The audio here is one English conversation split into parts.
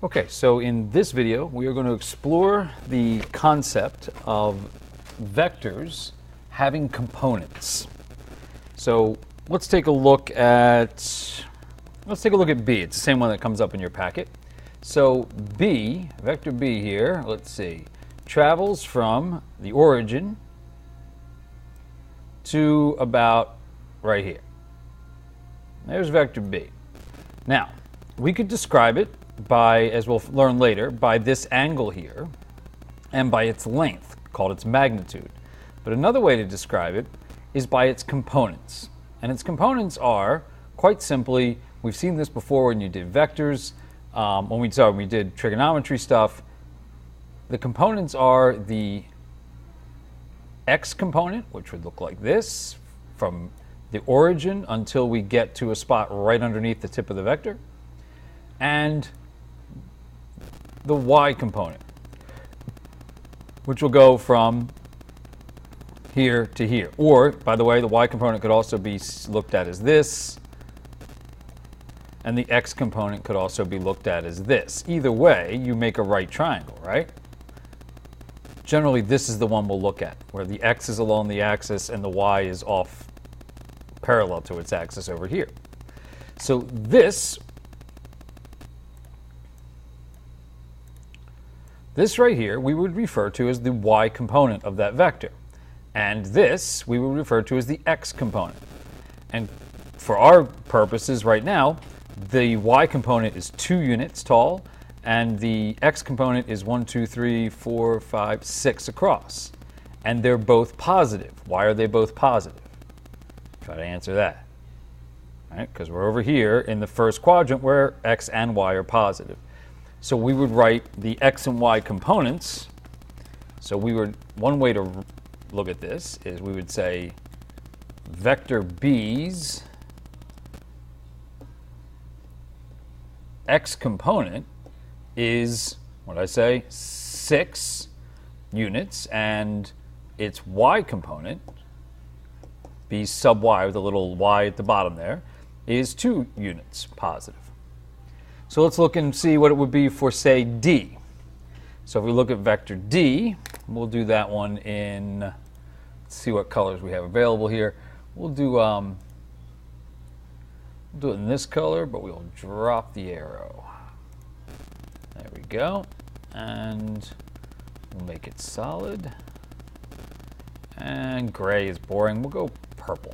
Okay, so in this video, we are going to explore the concept of vectors having components. So let's take a look at B. It's the same one that comes up in your packet. So B, vector B here, let's see, travels from the origin to about right here. There's vector B. Now, we could describe it by, as we'll learn later, by this angle here and by its length, called its magnitude. But another way to describe it is by its components. And its components are, quite simply, we've seen this before when you did vectors, when we did trigonometry stuff. The components are the x component, which would look like this, from the origin until we get to a spot right underneath the tip of the vector, and the y component, which will go from here to here. Or, by the way, the y component could also be looked at as this, and the x component could also be looked at as this. Either way, you make a right triangle, right? Generally, this is the one we'll look at, where the x is along the axis and the y is off parallel to its axis over here. So this right here we would refer to as the y component of that vector. And this we would refer to as the x component. And for our purposes right now, the y component is 2 units tall, and the x component is 1, 2, 3, 4, 5, 6 across. And they're both positive. Why are they both positive? Try to answer that. Right? Because we're over here in the first quadrant where x and y are positive. So we would write the x and y components. So one way to look at this is we would say vector B's x component is, what did I say, 6 units, and its y component, B sub y with a little y at the bottom there, is 2 units positive. So let's look and see what it would be for, say, D. So if we look at vector D, we'll do that one in, let's see what colors we have available here. We'll do it in this color, but we'll drop the arrow. There we go. And we'll make it solid. And gray is boring. We'll go purple.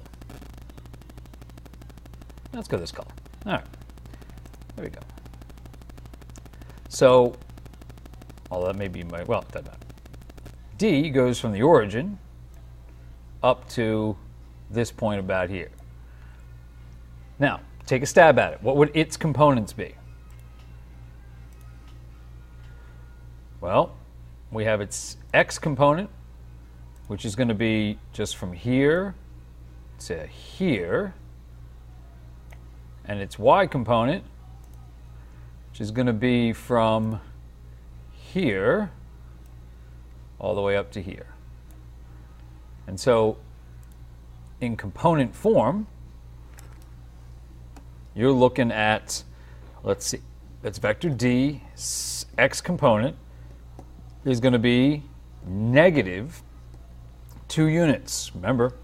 Let's go this color. All right. There we go. So, that may be my, well, it doesn't matter. D goes from the origin up to this point about here. Now, take a stab at it. What would its components be? Well, we have its x component, which is going to be just from here to here, and its y component, which is going to be from here all the way up to here. And so in component form, you're looking at, let's see, that's vector D, x component is going to be negative 2 units. Remember,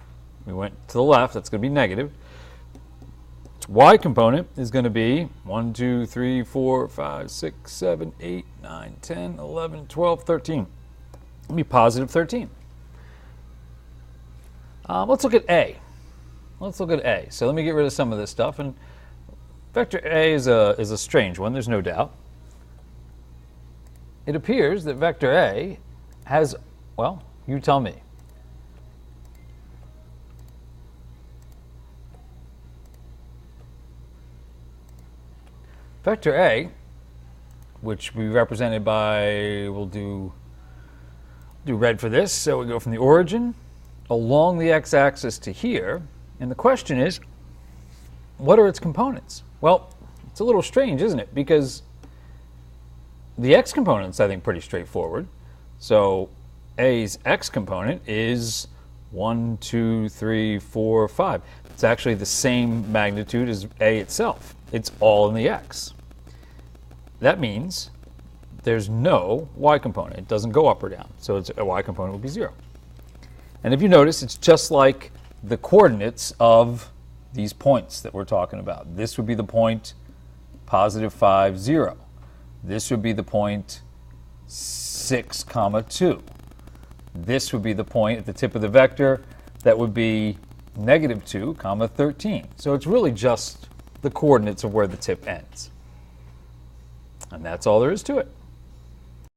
we went to the left, that's going to be negative. Y component is going to be 1, 2, 3, 4, 5, 6, 7, 8, 9, 10, 11, 12, 13. It'll be positive 13. Let's look at A. Let's look at A. So let me get rid of some of this stuff. And vector A is a strange one, there's no doubt. It appears that vector A has, well, you tell me. Vector A, which we represented by, we'll do red for this, so we go from the origin along the x-axis to here, and the question is, what are its components? Well, it's a little strange, isn't it? Because the x component's, I think, pretty straightforward. So A's x component is 1, 2, 3, 4, 5. It's actually the same magnitude as A itself. It's all in the x. that means there's no y component. It doesn't go up or down, so a y component would be 0. And if you notice, it's just like the coordinates of these points that we're talking about. This would be the point positive 5, 0. This would be the point 6, 2. This would be the point at the tip of the vector that would be negative 2, 13. So it's really just the coordinates of where the tip ends. And that's all there is to it.